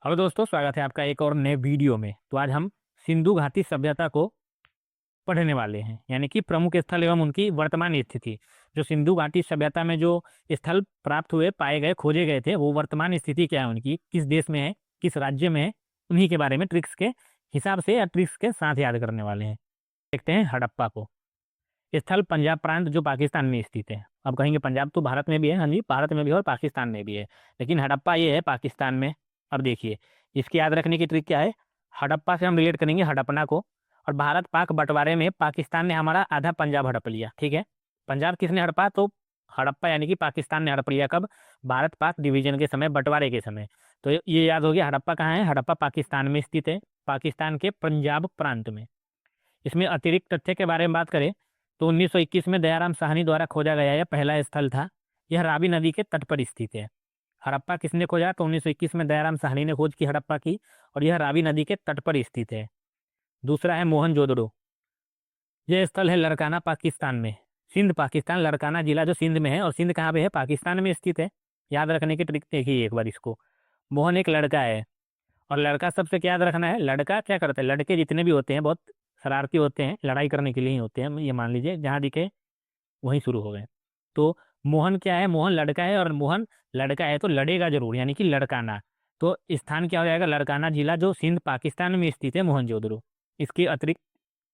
Hello दोस्तों, स्वागत है आपका एक और नए वीडियो में। तो आज हम सिंधु घाटी सभ्यता को पढ़ने वाले हैं, यानी कि प्रमुख स्थल एवं उनकी वर्तमान स्थिति। जो सिंधु घाटी सभ्यता में जो स्थल प्राप्त हुए, पाए गए, खोजे गए थे, वो वर्तमान स्थिति क्या है उनकी, किस देश में है, किस राज्य में है, उन्हीं के बारे में ट्रिक्स के हिसाब से या ट्रिक्स के साथ याद करने वाले हैं। देखते हैं हड़प्पा को। स्थल पंजाब प्रांत जो पाकिस्तान में स्थित है। अब कहेंगे पंजाब तो भारत में भी है, हाँ जी, भारत में भी है और पाकिस्तान में भी है, लेकिन हड़प्पा ये है पाकिस्तान में। अब देखिए, इसकी याद रखने की ट्रिक क्या है। हड़प्पा से हम रिलेट करेंगे हड़पना को। और भारत पाक बंटवारे में पाकिस्तान ने हमारा आधा पंजाब हड़प लिया, ठीक है। पंजाब किसने हड़पा, तो हड़प्पा यानी कि पाकिस्तान ने हड़प लिया। कब? भारत पाक डिवीजन के समय, बंटवारे के समय। तो ये याद हो गया। हड़प्पा कहाँ है? हड़प्पा पाकिस्तान में स्थित है, पाकिस्तान के पंजाब प्रांत में। इसमें अतिरिक्त तथ्य के बारे में बात करें तो 1921 में दयाराम साहनी द्वारा खोजा गया यह पहला स्थल था। यह रावी नदी के तट पर स्थित है। हड़प्पा किसने खोजा? तो 1921 में दयाराम साहनी ने खोज की हड़प्पा की, और यह रावी नदी के तट पर स्थित है। दूसरा है मोहनजोदड़ो। यह स्थल है लड़काना पाकिस्तान में। सिंध पाकिस्तान, लड़काना जिला जो सिंध में है, और सिंध कहाँ पे है? पाकिस्तान में स्थित है। याद रखने की ट्रिक देखिए एक बार इसको। मोहन एक लड़का है, और लड़का सबसे क्या याद रखना है, लड़का क्या करता है, लड़के जितने भी होते हैं बहुत शरारती होते हैं, लड़ाई करने के लिए ही होते हैं। ये मान लीजिए जहाँ दिखे वहीं शुरू हो गए। तो मोहन क्या है? मोहन लड़का है, और मोहन लड़का है तो लड़ेगा जरूर, यानी कि लड़काना। तो स्थान क्या हो जाएगा? लड़काना जिला जो सिंध पाकिस्तान में स्थित है, मोहनजोदड़ो। इसके अतिरिक्त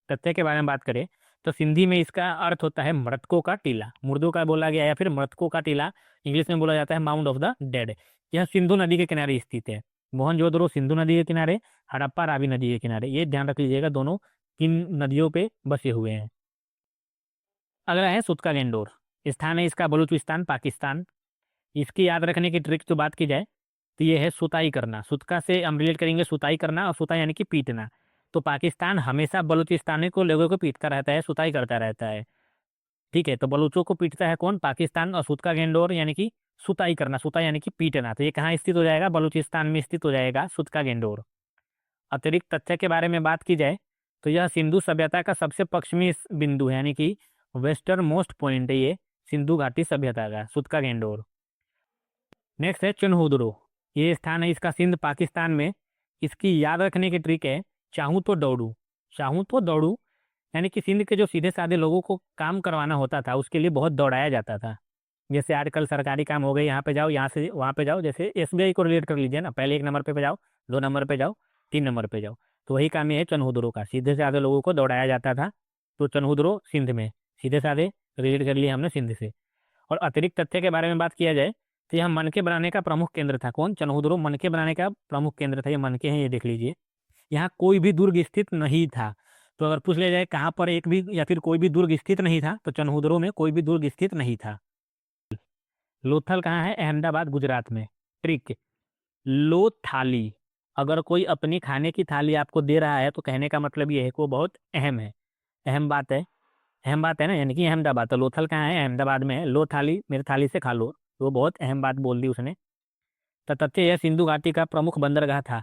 तथ्य के बारे में बात करें तो सिंधी में इसका अर्थ होता है मृतकों का टीला, मुर्दों का बोला गया, या फिर मृतकों का टीला इंग्लिश में बोला जाता है माउंड ऑफ द डेड। यह सिंधु नदी के किनारे स्थित है। मोहनजोदड़ो सिंधु नदी के किनारे, हड़प्पा रावी नदी के किनारे। ये ध्यान रख लीजिएगा, दोनों किन नदियों पे बसे हुए हैं। अगला है सुतका गेंडोर। स्थान है इसका बलूचिस्तान पाकिस्तान। इसकी याद रखने की ट्रिक तो बात की जाए तो ये है सुताई करना। सुतका से हम रिलेट करेंगे सुताई करना, और सुताई यानी कि पीटना। तो पाकिस्तान हमेशा बलूचिस्तानी को लोगों को पीटता रहता है, सुताई करता रहता है, ठीक है। तो बलूचों को पीटता है कौन? पाकिस्तान। और सुतका गेंडोर यानी कि सुताई करना, सुताई यानी कि पीटना। तो ये कहाँ स्थित हो जाएगा? बलूचिस्तान में स्थित हो जाएगा सुतका गेंडोर। अतिरिक्त तथ्य के बारे में बात की जाए तो यह सिंधु सभ्यता का सबसे पश्चिमी बिंदु है, यानी कि वेस्टर्न मोस्ट पॉइंट है ये सिंधु घाटी सभ्यता का, सुतका गेंडोर। नेक्स्ट है चनहुदरो। ये स्थान है इसका सिंध पाकिस्तान में। इसकी याद रखने की ट्रिक है चाहूँ तो दौड़ू। चाहूँ तो दौड़ू यानी कि सिंध के जो सीधे साधे लोगों को काम करवाना होता था उसके लिए बहुत दौड़ाया जाता था। जैसे आजकल सरकारी काम हो गए, यहाँ पे जाओ, यहाँ से वहाँ पे जाओ। जैसे एसबीआई को रिलेट कर लीजिए ना, पहले 1 नंबर पे जाओ, 2 नंबर पे जाओ, 3 नंबर पे जाओ। तो वही काम ये है चनहुदरो का, सीधे साधे लोगों को दौड़ाया जाता था। तो चनहुदरो सिंध में, सीधे साधे रिलेट कर लिए हमने सिंध से। और अतिरिक्त तथ्य के बारे में बात किया जाए तो यह मनके बनाने का प्रमुख केंद्र था। कौन? चनहुदरो मनके बनाने का प्रमुख केंद्र था। ये मनके हैं, ये देख लीजिए। यहाँ कोई भी दुर्ग स्थित नहीं था। तो अगर पूछ लिया जाए कहाँ पर एक भी या फिर कोई भी दुर्ग स्थित नहीं था, तो चनहुदरो में कोई भी दुर्ग स्थित नहीं था। लोथल कहाँ है? अहमदाबाद गुजरात में। ट्रिक, लो थाली। अगर कोई अपनी खाने की थाली आपको दे रहा है तो कहने का मतलब ये है कि वो बहुत अहम है, अहम बात है। अहम बात है ना, यानी कि अहमदाबाद। तो लोथल कहाँ है? अहमदाबाद में है। लो थाली, मेरी थाली से खा लो। तो वो बहुत अहम बात बोल दी उसने। तो तथ्य यह सिंधु घाटी का प्रमुख बंदरगाह था।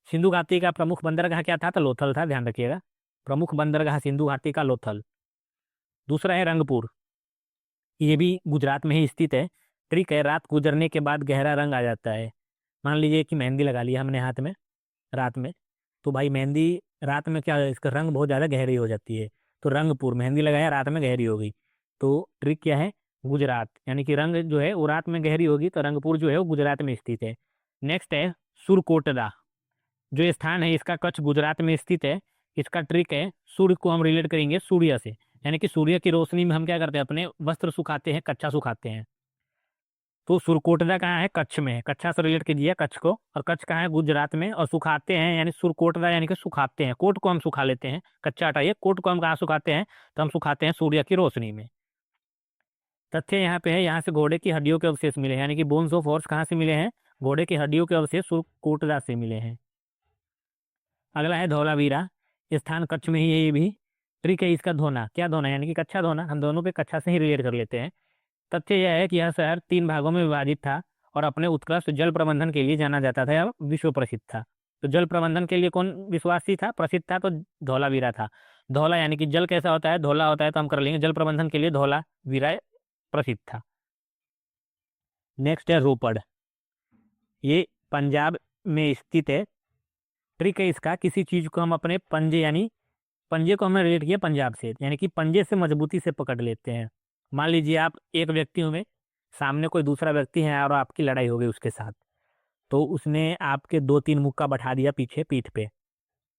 सिंधु घाटी का प्रमुख बंदरगाह क्या था? तो लोथल था, ध्यान रखिएगा। प्रमुख बंदरगाह सिंधु घाटी का लोथल। दूसरा है रंगपुर। ये भी गुजरात में ही स्थित है। ट्रिक है, रात गुजरने के बाद गहरा रंग आ जाता है। मान लीजिए कि मेहंदी लगा लिया हमने हाथ में रात में, तो भाई मेहंदी रात में क्या है, इसका रंग बहुत ज़्यादा गहरी हो जाती है। तो रंगपुर, मेहंदी लगाया रात में गहरी हो गई। तो ट्रिक क्या है? गुजरात, यानी कि रंग जो है वो रात में गहरी होगी, तो रंगपुर जो है वो गुजरात में स्थित है। नेक्स्ट है सुरकोटदा। जो स्थान है इसका कच्छ गुजरात में स्थित है। इसका ट्रिक है, सूर्य को हम रिलेट करेंगे सूर्य से, यानी कि सूर्य की रोशनी में हम क्या करते हैं, अपने वस्त्र सुखाते हैं, कच्चा सुखाते हैं। तो सुरकोटदा कहाँ है? कच्छ में है। कच्छा से रिलेट कीजिए कच्छ को। और कच्छ कहाँ है? गुजरात में। और सुखाते हैं यानी सुरकोटदा यानी कि सुखाते हैं। कोट को हम सुखा लेते हैं, कच्चा हटाइए। कोट को हम कहाँ सुखाते हैं? तो हम सुखाते हैं सूर्य की रोशनी में। तथ्य यहाँ पे है, यहाँ से घोड़े की हड्डियों के अवशेष मिले हैं, यानी कि बोन्स ऑफ हॉर्स कहाँ से मिले हैं? घोड़े की हड्डियों के अवशेष सुरकोटदा से मिले हैं। अगला है धौलावीरा। स्थान कच्छ में ही है ये भी। ट्रिक है इसका धोना। क्या धोना? यानी कि कच्चा धोना। हम दोनों पे कच्चा से ही रिलेट कर लेते हैं। तथ्य यह है कि यह शहर 3 भागों में विभाजित था, और अपने उत्कृष्ट जल प्रबंधन के लिए जाना जाता था, यह विश्व प्रसिद्ध था। तो जल प्रबंधन के लिए कौन विश्वासी था, प्रसिद्ध था? तो धौलावीरा था। धौला यानी कि जल कैसा होता है, धौला होता है, तो हम कर लेंगे जल प्रबंधन के लिए धौलावीरा प्रसिद्ध था। नेक्स्ट है रोपड़। ये पंजाब में स्थित है। ट्रिक है इसका, किसी चीज को हम अपने पंजे यानी पंजे को हमने रिलेट किया पंजाब से, यानी कि पंजे से मजबूती से पकड़ लेते हैं। मान लीजिए आप एक व्यक्ति में, सामने कोई दूसरा व्यक्ति है और आपकी लड़ाई हो गई उसके साथ, तो उसने आपके 2-3 मुक्का बैठा दिया पीछे पीठ पे,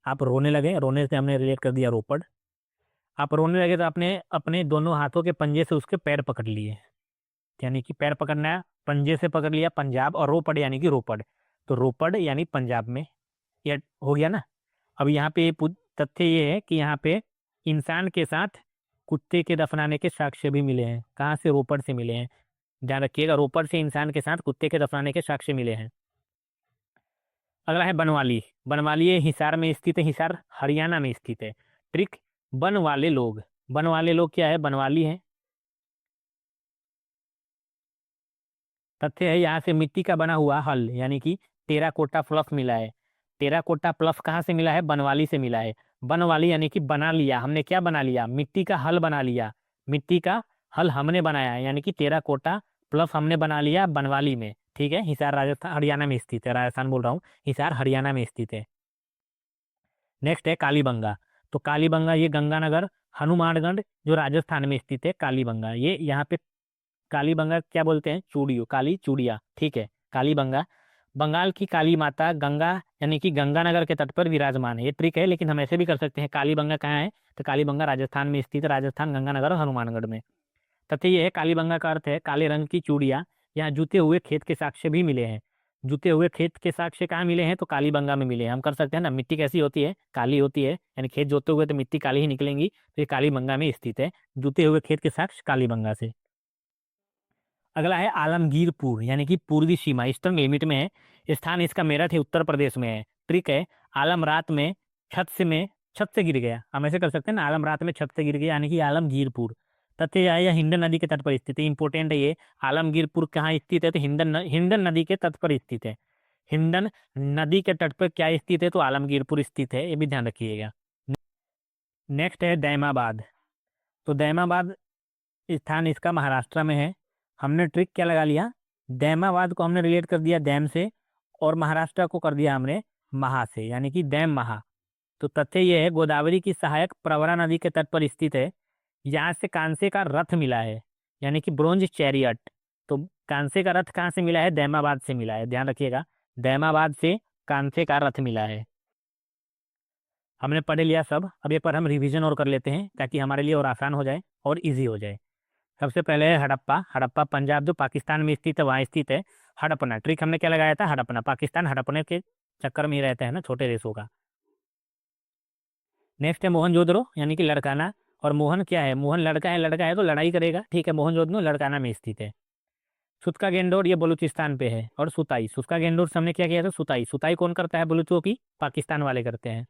आप रोने लगे, रोने से हमने रिलेट कर दिया रोपड़। आप रोने लगे तो आपने अपने दोनों हाथों के पंजे से उसके पैर पकड़ लिए, यानी कि पैर पकड़ना है, पंजे से पकड़ लिया पंजाब, और रोपड़ यानी कि रोपड़, तो रोपड़ यानी पंजाब में, ये हो गया ना। अब यहाँ पे तथ्य ये है कि यहाँ पे इंसान के साथ कुत्ते के दफनाने के साक्ष्य भी मिले हैं। कहाँ से? रोपड़ से मिले हैं। ध्यान रखिएगा, रोपड़ से इंसान के साथ कुत्ते के दफनाने के साक्ष्य मिले हैं। अगला है बनवाली। बनवाली ये हिसार में स्थित है, हिसार हरियाणा में स्थित है। ट्रिक, बन वाले लोग। बन वाले लोग क्या है? बनवाली है। तथ्य है यहाँ से मिट्टी का बना हुआ हल यानी कि टेराकोटा फ्लफ मिला है। टेराकोटा फ्लफ कहाँ से मिला है? बनवाली से मिला है। बनवाली यानी कि बना लिया, हमने क्या बना लिया? मिट्टी का हल बना लिया। मिट्टी का हल हमने बनाया है, यानी कि टेराकोटा प्लस हमने बना लिया बनवाली में। ठीक है, हिसार राजस्थान हरियाणा में स्थित है, राजस्थान बोल रहा हूँ, हिसार हरियाणा में स्थित है। नेक्स्ट है कालीबंगा। तो कालीबंगा ये गंगानगर हनुमानगढ़ जो राजस्थान में स्थित है। कालीबंगा ये यहाँ पे, कालीबंगा क्या बोलते हैं? चूड़ियों, काली चूड़िया। ठीक है, कालीबंगा बंगाल की काली माता गंगा यानी कि गंगानगर के तट पर विराजमान है। ये ट्रिक है, लेकिन हम ऐसे भी कर सकते हैं, कालीबंगा कहाँ है? तो कालीबंगा राजस्थान में स्थित है, राजस्थान गंगानगर और हनुमानगढ़ में। तथ्य ये है, कालीबंगा का अर्थ है काले रंग की चूड़ियाँ। यहाँ जूते हुए खेत के साक्ष्य भी मिले हैं। जूते हुए खेत के साक्ष्य कहाँ मिले हैं? तो कालीबंगा में मिले हैं। हम कर सकते हैं ना, मिट्टी कैसी होती है? काली होती है, यानी खेत जोते हुए तो मिट्टी काली ही निकलेंगी, तो ये कालीबंगा में स्थित है। जूते हुए खेत के साक्ष्य कालीबंगा से। अगला है आलमगीरपुर, यानी कि पूर्वी सीमा, ईस्टर्न लिमिट में है। स्थान इसका मेरठ है, उत्तर प्रदेश में है। ट्रिक है, आलम रात में छत से गिर गया। हम ऐसे कर सकते हैं ना, आलम रात में छत से गिर गया, यानी कि आलमगीरपुर। तथ्य यह है, यह हिंडन नदी के तट पर स्थित है। इंपोर्टेंट है ये। आलमगीरपुर कहाँ स्थित है? तो हिंडन नदी के तट पर स्थित है। हिंडन नदी के तट पर क्या स्थित है? तो आलमगीरपुर स्थित है, ये भी ध्यान रखिएगा। नेक्स्ट है दैमाबाद। तो दैमाबाद स्थान इसका महाराष्ट्र में है। हमने ट्रिक क्या लगा लिया? दैमाबाद को हमने रिलेट कर दिया डैम से, और महाराष्ट्र को कर दिया हमने महा से, यानी कि डैम महा। तो तथ्य यह है, गोदावरी की सहायक प्रवरा नदी के तट पर स्थित है। यहाँ से कांसे का रथ मिला है, यानी कि ब्रोंज चैरियट। तो कांसे का रथ कहाँ से मिला है? दैमाबाद से मिला है, ध्यान रखिएगा, दैमाबाद से कांसे का रथ मिला है। हमने पढ़ लिया सब। अब ये पर हम रिवीजन और कर लेते हैं, ताकि हमारे लिए और आसान हो जाए और इजी हो जाए। सबसे पहले है हड़प्पा। हड़प्पा पंजाब जो पाकिस्तान में स्थित है, वहाँ स्थित है। हड़पना, ट्रिक हमने क्या लगाया था? हड़पना, पाकिस्तान हड़पने के चक्कर में ही रहता है ना, छोटे देशों का। नेक्स्ट है मोहनजोदड़ो, यानी कि लड़काना। और मोहन क्या है? मोहन लड़का है, लड़का है तो लड़ाई करेगा। ठीक है, मोहनजोदड़ो लड़काना में स्थित है। सुतका गेंडोर ये बलूचिस्तान पे है। और सुताई, सुतका गेंडोर से हमने क्या किया था? सुताई। सुताई कौन करता है? बलूचों की, पाकिस्तान वाले करते हैं।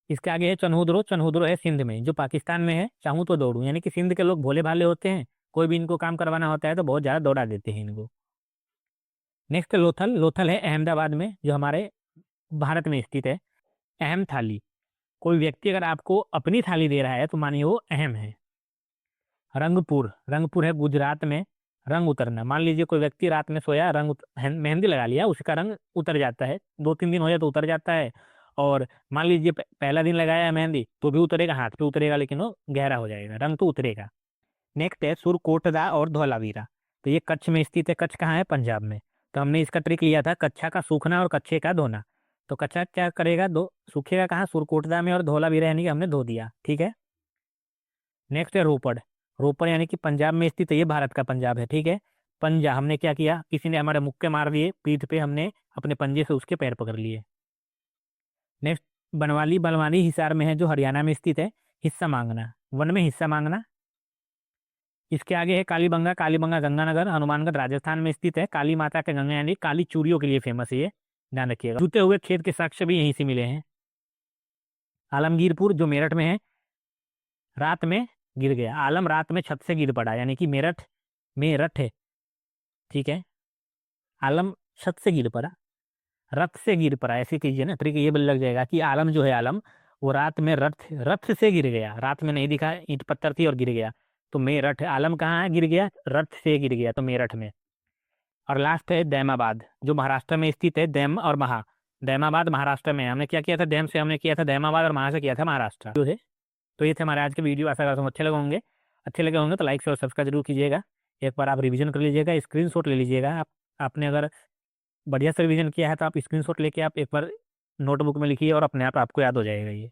इसके आगे है चन्हुद्रो। चन्हुद्रो है सिंध में, जो पाकिस्तान में है। चाहूँ तो दौड़ू, यानी कि सिंध के लोग भोले भाले होते हैं, कोई भी इनको काम करवाना होता है तो बहुत ज़्यादा दौड़ा देते हैं इनको। नेक्स्ट लोथल। लोथल है अहमदाबाद में, जो हमारे भारत में स्थित है। अहम थाली, कोई व्यक्ति अगर आपको अपनी थाली दे रहा है तो मानिए वो अहम है। रंगपुर, रंगपुर है गुजरात में। रंग उतरना, मान लीजिए कोई व्यक्ति रात में सोया, मेहंदी लगा लिया, उसका रंग उतर जाता है, 2-3 दिन हो जाए तो उतर जाता है। और मान लीजिए पहला दिन लगाया है मेहंदी, तो भी उतरेगा, हाथ पे उतरेगा, लेकिन वो गहरा हो जाएगा, रंग तो उतरेगा। नेक्स्ट है सुरकोटदा और धौलावीरा। तो ये कच्छ में स्थित है। कच्छ कहाँ है? पंजाब में। तो हमने इसका ट्रिक लिया था, कच्छा का सूखना और कच्छे का धोना। तो कच्छा क्या करेगा? दो सूखेगा कहाँ? सुरकोटदा में, और धौलावीरा यानी कि हमने धो दिया। ठीक है। नेक्स्ट है रोपड़। रोपड़ यानी कि पंजाब में स्थित है, ये भारत का पंजाब है। ठीक है, पंजा, हमने क्या किया? किसी ने हमारे मुक्के मार दिए पीठ पे, हमने अपने पंजे से उसके पैर पकड़ लिए। नेक्स्ट बनवाली। बनवाली हिसार में है, जो हरियाणा में स्थित है। हिस्सा मांगना, वन में हिस्सा मांगना। इसके आगे है कालीबंगा। कालीबंगा गंगानगर हनुमानगढ़ राजस्थान में स्थित है। काली माता के गंगा यानी काली चूड़ियों के लिए फेमस है, ये ध्यान रखिएगा। जूते हुए खेत के साक्ष्य भी यहीं से मिले हैं। आलमगीरपुर जो मेरठ में है, रात में गिर गया। आलम रात में छत से गिर पड़ा, यानी कि मेरठ में रथ है। ठीक है, आलम छत से गिर पड़ा, रथ से गिर पड़ा, ऐसे कीजिए ना, ट्रिक ये लग जाएगा कि आलम जो है, आलम वो रात में रथ रथ से गिर गया, रात में नहीं दिखा, ईंट पत्थर थी और गिर गया। तो मेरठ, आलम कहाँ है? गिर गया, रथ से गिर गया, तो मेरठ में। और लास्ट है दैमाबाद, जो महाराष्ट्र में स्थित है। दैम और महा, दैमाबाद महाराष्ट्र में है। हमने क्या किया था, डैम से हमने किया था दैमाबाद, और महा से किया था महाराष्ट्र। जो है तो ये थे हमारे आज के वीडियो। आशा करता हूँ अच्छे लगे होंगे। अच्छे लगे होंगे तो लाइक से और सब्सक्राइब जरूर कीजिएगा। एक बार आप रिवीजन कर लीजिएगा, स्क्रीनशॉट ले लीजिएगा। आपने अगर बढ़िया से रिवीजन किया है तो आप स्क्रीनशॉट लेके आप एक बार नोटबुक में लिखिए और अपने आप आपको याद हो जाएगा ये।